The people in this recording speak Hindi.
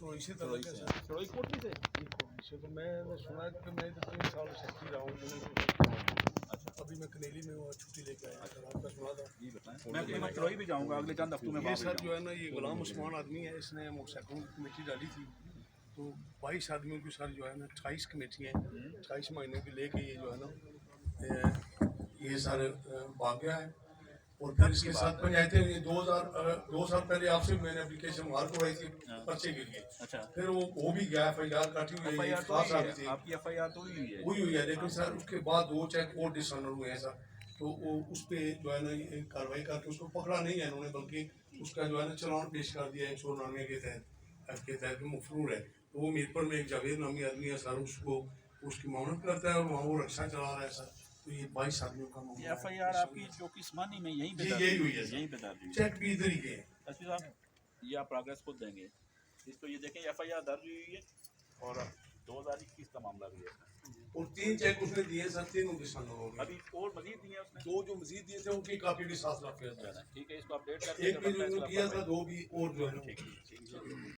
सरोई से था सरोई से सरोई कोटली से। तो मैं सुना कि मैं तो 3 साल सेक्रेटरी रहा हूँ। अच्छा अभी मैं कनेली में वहाँ छुट्टी लेकर आया था, आपका सुना था। ये बताएं, मैं सरोई भी जाऊंगा अगले चंद हफ्तों में। ये वहाँ सर भी जो है ना, ये गुलाम उस्मान आदमी है, इसने मोटरसाइकिल की कमेटी डाली थी। तो 22 आदमियों की सर जो है ना 28 कमेटियाँ हैं, 28 महीनों की लेके ये जो है ना ये सर भाग गया है। और फिर इसके साथ पंचायतें हुई 2 साल पहले आपसे मैंने एप्लीकेशन मार करवाई थी पर्चे के लिए। अच्छा फिर वो भी गया, FIR काटी हुई है, FIR तो खास हुई आदमी है, थे, आपकी FIR तो हुई है। हुई है। लेकिन सर उसके बाद 2 चेक और डिसऑनर हुए हैं सर। तो वो उस पर जो है ना कार्रवाई करके उसको पकड़ा नहीं है इन्होंने, बल्कि उसका जो है ना चलान पेश कर दिया 199 के तहत, F के तहत मफरूर है। तो वो मीरपुर में एक जावेद नामी आदमी है सर, उसको उसकी मामलत करता है और वहाँ वो रक्षा चला रहा है सर। तो ये 22 आदमियों का ये मामला FIR है। आपकी जो किस्मानी में यहीं पे जी दर्ज यही हुई है सर, यहीं पे दर्ज हुई है। चेक भी इधर ही के हैं। एसपी साहब, ये आप प्रोग्रेस खुद देंगे इसको, ये देखें FIR दर्ज हुई है और 2021 का मामला भी है। और 3 चेक उसने दिए सर, 3 डिसऑनर हो गए। अभी और मजीद दिए उसने 2 जो मजीद दिए थे उनकी काफी भी 7 लाख के अंदर है। ठीक है, इसको अपडेट करके एक भी जो किया था, 2 भी और जो है ना ठीक है।